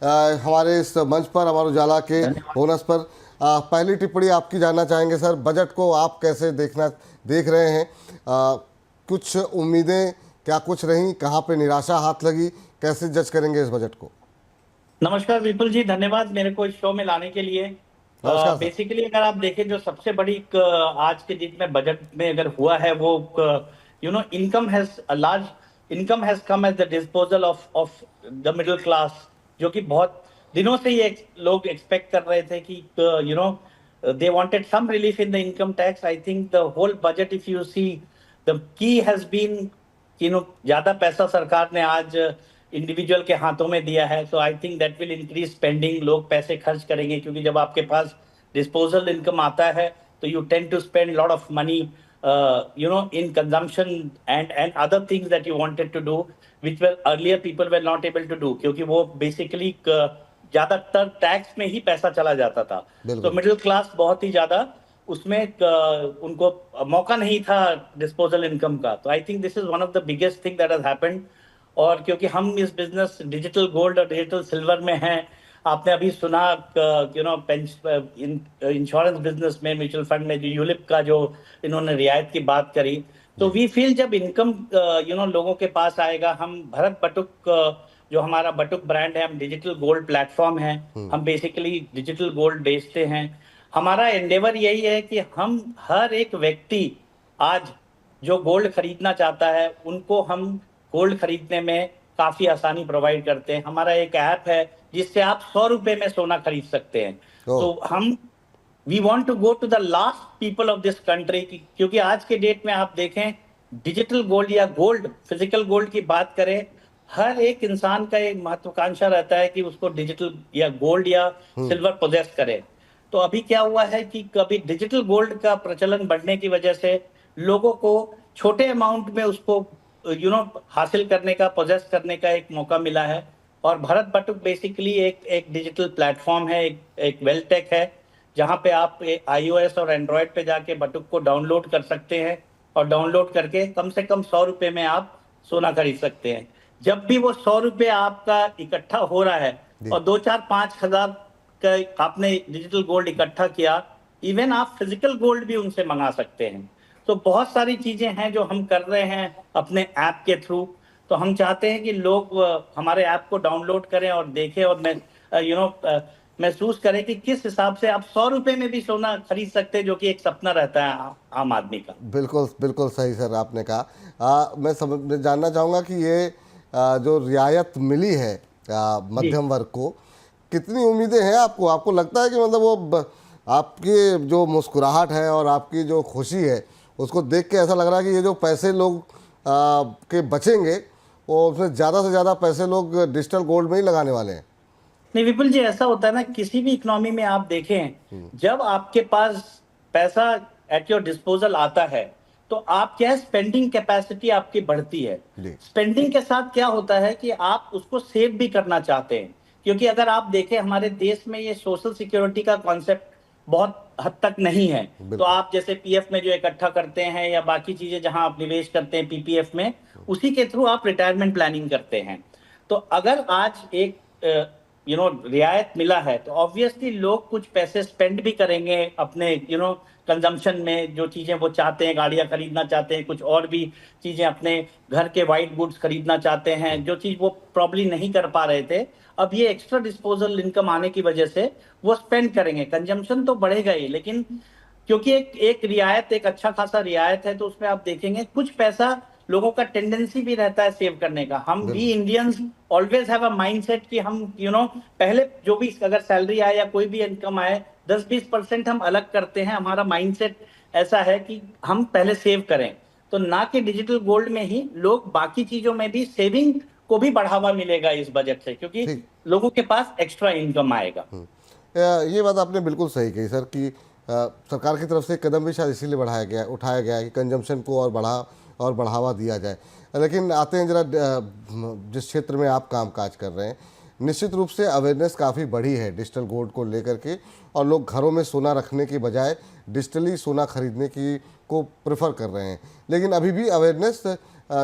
हमारे इस मंच पर अमर उजाला के बोनस पर। पहली टिप्पणी आपकी जानना चाहेंगे सर, बजट को आप कैसे देख रहे हैं? कुछ उम्मीदें क्या कुछ रहीं, कहाँ पे निराशा हाथ लगी, कैसे जज करेंगे इस बजट को? नमस्कार विपुल जी, धन्यवाद मेरे को इस शो में लाने के लिए। नमस्कार सर। बेसिकली अगर आप देखें जो सबसे बड़ी आज के दिन में बजट में अगर हुआ है वो income has large income has come at the disposal of the middle class, जो कि बहुत दिनों से ये लोग एक्सपेक्ट कर रहे थे कि they wanted some relief in the income tax. I think the whole budget if you see the key has been ज्यादा पैसा सरकार ने आज इंडिविजुअल के हाथों में दिया है। So I think that will increase spending, लोग पैसे खर्च करेंगे क्योंकि जब आपके पास डिस्पोजल इनकम आता है तो you tend to spend lot of money in consumption and other things that you wanted to do which were earlier people were not able to do, क्योंकि वो बेसिकली ज्यादातर टैक्स में ही पैसा चला जाता था। तो बिल्कुल। मिडिल क्लास बहुत ही ज्यादा उसमें उनको मौका नहीं था डिस्पोजल इनकम का। तो I think this is one of the biggest thing that has happened. और क्योंकि हम इस बिजनेस डिजिटल गोल्ड और डिजिटल सिल्वर में हैं, आपने अभी सुना इंश्योरेंस बिजनेस में, म्यूचुअल फंड में जो यूलिप का जो इन्होंने रियायत की बात करी, तो जी। वी फील जब इनकम लोगों के पास आएगा। हम भरत बटुक जो हमारा बटुक ब्रांड है, हम डिजिटल गोल्ड प्लेटफॉर्म है, हम बेसिकली डिजिटल गोल्ड बेचते हैं। हमारा एंडेवर यही है कि हम हर एक व्यक्ति आज जो गोल्ड खरीदना चाहता है उनको हम गोल्ड खरीदने में काफी आसानी प्रोवाइड करते हैं। हमारा एक ऐप है जिससे आप 100 रुपए में सोना खरीद सकते हैं। ओ। तो हम we want to go to the last people of this country, क्योंकि आज के डेट में आप देखें डिजिटल गोल्ड या गोल्ड फिजिकल गोल्ड की बात करें, हर एक इंसान का एक महत्वाकांक्षा रहता है कि उसको डिजिटल या गोल्ड या सिल्वर पोजेस करे। तो अभी क्या हुआ है कि कभी डिजिटल गोल्ड का प्रचलन बढ़ने की वजह से लोगों को छोटे अमाउंट में उसको हासिल करने का, पोजेस करने का एक मौका मिला है। और भारत बटुक बेसिकली एक डिजिटल प्लेटफॉर्म है, एक वेलटेक है, जहां पे आप iOS और एंड्रॉयड पे जाके बटुक को डाउनलोड कर सकते हैं और डाउनलोड करके कम से कम 100 रुपए में आप सोना खरीद सकते हैं। जब भी वो 100 रुपए आपका इकट्ठा हो रहा है जी। और 2 4 5 हजार का आपने डिजिटल गोल्ड इकट्ठा किया, इवन आप फिजिकल गोल्ड भी उनसे मंगा सकते हैं। तो बहुत सारी चीजें हैं जो हम कर रहे हैं अपने ऐप के थ्रू। तो हम चाहते हैं कि लोग हमारे ऐप को डाउनलोड करें और देखें और महसूस करें कि किस हिसाब से आप 100 रुपए में भी सोना खरीद सकते हैं, जो कि एक सपना रहता है आम आदमी का। बिल्कुल बिल्कुल सही सर आपने कहा। मैं जानना चाहूँगा कि ये जो रियायत मिली है जी। मध्यम वर्ग को, कितनी उम्मीदें हैं आपको? आपको लगता है कि मतलब आपकी जो मुस्कुराहट है और आपकी जो खुशी है उसको देख के ऐसा लग रहा है कि ये जो पैसे लोग के बचेंगे वो उसमें ज़्यादा से ज़्यादा पैसे लोग डिजिटल गोल्ड में ही लगाने वाले हैं? नहीं विपुल जी, ऐसा होता है ना, किसी भी इकोनॉमी में आप देखें, जब आपके पास पैसा एट योर डिस्पोजल आता है तो आप क्या है, स्पेंडिंग कैपेसिटी आपकी बढ़ती है। जी। स्पेंडिंग के साथ क्या होता है कि आप उसको सेव भी करना चाहते हैं, क्योंकि अगर आप देखें हमारे देश में ये सोशल सिक्योरिटी का कॉन्सेप्ट बहुत हद तक नहीं है। तो बिल्कुल। आप जैसे पीएफ में जो इकट्ठा करते हैं या बाकी चीजें जहां आप निवेश करते हैं पीपीएफ में, उसी के थ्रू आप रिटायरमेंट प्लानिंग करते हैं। तो अगर आज एक रियायत मिला है तो ऑब्वियसली लोग कुछ पैसे स्पेंड भी करेंगे अपने कंजम्पशन में, जो चीजें वो चाहते हैं, गाड़ियां खरीदना चाहते हैं, कुछ और भी चीजें अपने घर के वाइट गुड्स खरीदना चाहते हैं, जो चीज वो प्रॉब्ली नहीं कर पा रहे थे। अब ये एक्स्ट्रा डिस्पोजल इनकम आने की वजह से वो स्पेंड करेंगे। कंजम्पशन तो बढ़ेगा ही, लेकिन क्योंकि एक रियायत, एक अच्छा खासा रियायत है, तो उसमें आप देखेंगे कुछ पैसा लोगों का टेंडेंसी भी रहता है सेव करने का। हम भी बिल्कुल। Indians always have a mindset कि हम पहले जो भी अगर सैलरी आए या कोई भी इनकम आए 10-20% हम अलग करते हैं। हमारा माइंडसेट ऐसा है कि हम पहले सेव करें। तो ना कि डिजिटल गोल्ड में ही, लोग बाकी चीजों में भी सेविंग को भी बढ़ावा मिलेगा इस बजट से, क्योंकि ठीक। लोगों के पास एक्स्ट्रा इनकम आएगा। ये बात आपने बिल्कुल सही कही सर कि सरकार की तरफ से कदम भी शायद इसीलिए उठाया गया है कि कंजम्पशन को और बढ़ावा दिया जाए। लेकिन आते हैं जरा जिस क्षेत्र में आप काम काज कर रहे हैं, निश्चित रूप से अवेयरनेस काफ़ी बढ़ी है डिजिटल गोल्ड को लेकर के, और लोग घरों में सोना रखने के बजाय डिजिटली सोना खरीदने की को प्रेफर कर रहे हैं। लेकिन अभी भी अवेयरनेस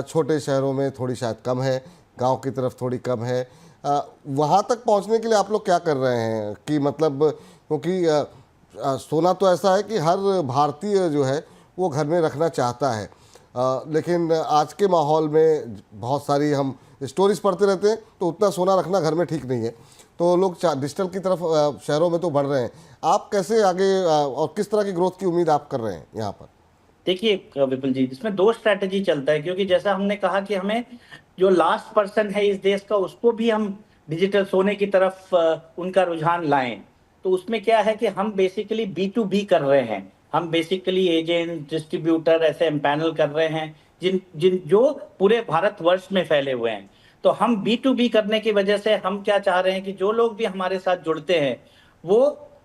छोटे शहरों में थोड़ी शायद कम है, गांव की तरफ थोड़ी कम है। वहाँ तक पहुँचने के लिए आप लोग क्या कर रहे हैं कि मतलब, क्योंकि सोना तो ऐसा है कि हर भारतीय जो है वो घर में रखना चाहता है, लेकिन आज के माहौल में बहुत सारी हम स्टोरीज पढ़ते रहते हैं तो उतना सोना रखना घर में ठीक नहीं है, तो लोग डिजिटल की तरफ शहरों में तो बढ़ रहे हैं। आप कैसे आगे और किस तरह की ग्रोथ की उम्मीद आप कर रहे हैं यहाँ पर? देखिए विपुल जी, इसमें दो स्ट्रैटेजी चलता है, क्योंकि जैसा हमने कहा कि हमें जो लास्ट पर्सन है इस देश का उसको भी हम डिजिटल सोने की तरफ उनका रुझान लाएं। तो उसमें क्या है कि हम बेसिकली B2B कर रहे हैं। हम बेसिकली एजेंट, डिस्ट्रीब्यूटर ऐसे एम्पैनल कर रहे हैं जिन जिन जो पूरे भारतवर्ष में फैले हुए हैं। तो हम B2B करने की वजह से हम क्या चाह रहे हैं कि जो लोग भी हमारे साथ जुड़ते हैं वो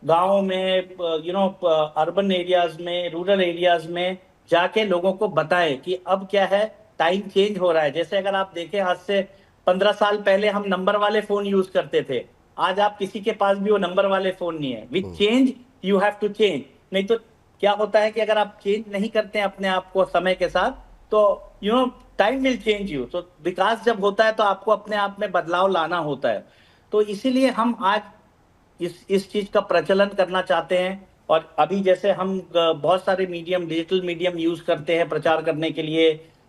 गाँव में, अर्बन एरियाज में, रूरल एरियाज में जाके लोगों को बताएं कि अब क्या है, टाइम चेंज हो रहा है। जैसे अगर आप देखें, आज से 15 साल पहले हम नंबर वाले फोन यूज करते थे, आज आप किसी के पास भी वो नंबर वाले फोन नहीं है। With change you have to change. नहीं तो क्या होता है कि अगर आप चेंज नहीं करते हैं अपने आप को समय के साथ, तो टाइम विल चेंज यू। तो विकास जब होता है तो आपको अपने आप में बदलाव लाना होता है। तो इसीलिए हम आज इस चीज का प्रचलन करना चाहते हैं। और अभी जैसे हम बहुत सारे मीडियम, डिजिटल मीडियम यूज करते हैं प्रचार करने के लिए।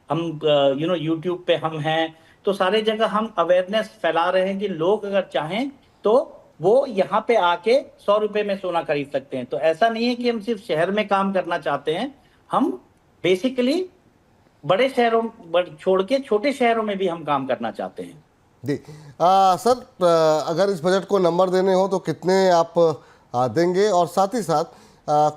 हम यूट्यूब पे हम हैं, तो सारे जगह हम अवेयरनेस फैला रहे हैं कि लोग अगर चाहें तो वो यहाँ पे आके 100 रुपए में सोना खरीद सकते हैं। तो ऐसा नहीं है कि हम सिर्फ शहर में काम करना चाहते हैं, हम बेसिकली बड़े शहरों छोड़ के छोटे शहरों में भी हम काम करना चाहते हैं। जी सर, अगर इस बजट को नंबर देने हो तो कितने आप देंगे? और साथ ही साथ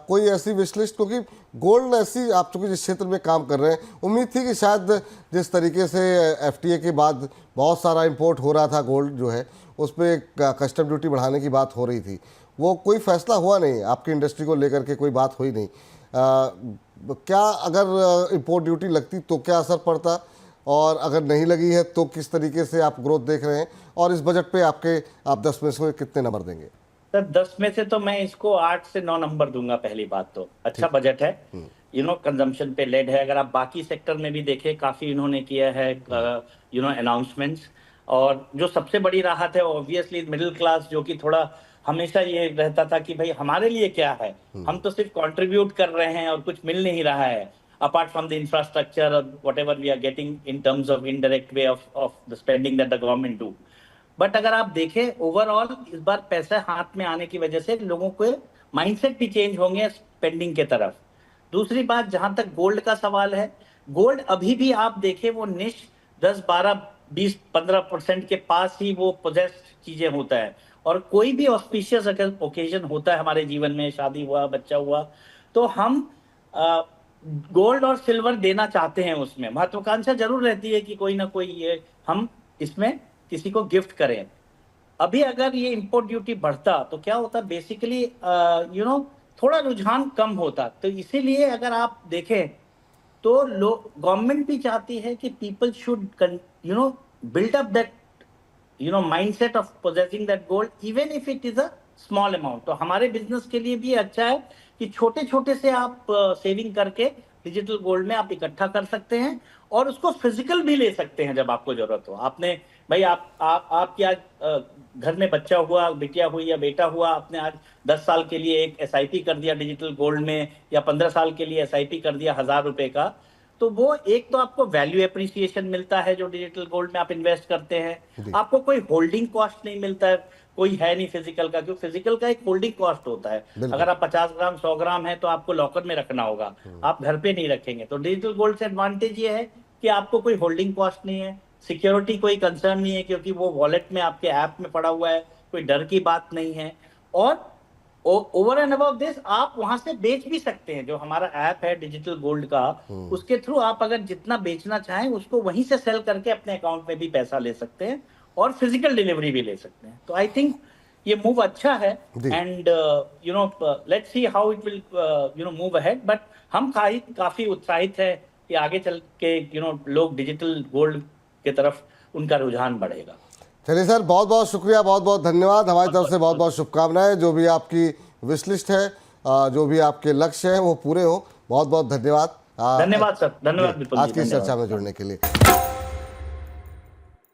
कोई ऐसी विश लिस्ट, क्योंकि गोल्ड ऐसी, आप चूँकि जिस क्षेत्र में काम कर रहे हैं, उम्मीद थी कि शायद जिस तरीके से FTA के बाद बहुत सारा इंपोर्ट हो रहा था गोल्ड जो है, उस पर कस्टम ड्यूटी बढ़ाने की बात हो रही थी, वो कोई फैसला हुआ नहीं, आपकी इंडस्ट्री को लेकर के कोई बात हुई नहीं। क्या अगर इंपोर्ट ड्यूटी लगती तो क्या असर पड़ता, और अगर नहीं लगी है तो किस तरीके से आप ग्रोथ देख रहे हैं? और इस बजट पे आप 10 में से कितने नंबर देंगे? सर 10 में से तो मैं इसको 8 से 9 नंबर दूंगा। पहली बात तो अच्छा बजट है, कंजम्पशन पे लेड है। अगर आप बाकी सेक्टर में भी देखें, काफी इन्होंने किया है अनाउंसमेंट्स। और जो सबसे बड़ी राहत है ऑब्वियसली मिडिल क्लास, जो कि थोड़ा हमेशा ये रहता था कि भाई हमारे लिए क्या है, हम तो सिर्फ कंट्रीब्यूट कर रहे हैं और कुछ मिल नहीं रहा है apart from the infrastructure or whatever we are getting in terms of indirect way of the spending that the government do. But अगर आप देखें ओवरऑल, इस बार पैसा हाथ में आने की वजह से लोगों के माइंडसेट भी चेंज होंगे स्पेंडिंग के तरफ। दूसरी बात, जहां तक गोल्ड का सवाल है, गोल्ड अभी भी आप देखें वो निश 10, 12, 20, 15% के पास ही वो पोजेस चीजें होता है। और कोई भी ऑस्पिशियस ओकेजन होता है हमारे जीवन में, शादी हुआ, बच्चा हुआ, तो हम गोल्ड और सिल्वर देना चाहते हैं। उसमें महत्वाकांक्षा जरूर रहती है कि कोई ना कोई ये हम इसमें किसी को गिफ्ट करें। अभी अगर ये इंपोर्ट ड्यूटी बढ़ता तो क्या होता, बेसिकली थोड़ा रुझान कम होता। तो इसीलिए अगर आप देखें तो गवर्नमेंट भी चाहती है कि people should build up that mindset of possessing that gold even if it is a small amount. तो हमारे बिजनेस के लिए भी अच्छा है कि छोटे छोटे से आप सेविंग करके डिजिटल गोल्ड में आप इकट्ठा कर सकते हैं और उसको फिजिकल भी ले सकते हैं जब आपको जरूरत हो। आपने भाई आपकी आज घर में बच्चा हुआ, बिटिया हुई या बेटा हुआ, आपने आज 10 साल के लिए एक SIP कर दिया डिजिटल गोल्ड में, या 15 साल के लिए SIP कर दिया 1000 रुपए का, तो वो एक तो आपको वैल्यू एप्रिसिएशन मिलता है जो डिजिटल गोल्ड में आप इन्वेस्ट करते हैं। आपको कोई होल्डिंग कॉस्ट नहीं मिलता है, कोई है नहीं फिजिकल का, क्योंकि फिजिकल का एक होल्डिंग कॉस्ट होता है। अगर आप 50 ग्राम 100 ग्राम है तो आपको लॉकर में रखना होगा, आप घर पे नहीं रखेंगे। तो डिजिटल गोल्ड से एडवांटेज ये है कि आपको कोई होल्डिंग कॉस्ट नहीं है, सिक्योरिटी कोई कंसर्न नहीं है, क्योंकि वो वॉलेट में आपके ऐप में पड़ा हुआ है, कोई डर की बात नहीं है। और ओवर एंड अबव दिस आप वहां से बेच भी सकते हैं। जो हमारा ऐप है डिजिटल गोल्ड का, उसके थ्रू आप अगर जितना बेचना चाहें उसको वहीं से सेल करके अपने अकाउंट में भी पैसा ले सकते हैं और फिजिकल डिलीवरी भी ले सकते हैं। तो आई थिंक ये मूव अच्छा है and let's see how it will move ahead. But हम काफी उत्साहित है कि आगे चल के लोग डिजिटल गोल्ड की तरफ उनका रुझान बढ़ेगा। चलिए सर, बहुत बहुत शुक्रिया, बहुत बहुत धन्यवाद। हमारी तरफ से बहुत बहुत शुभकामनाएं। जो भी आपकी विश लिस्ट है, जो भी आपके लक्ष्य हैं वो पूरे हो। बहुत बहुत धन्यवाद। धन्यवाद सर, धन्यवाद आज की चर्चा में जुड़ने के लिए।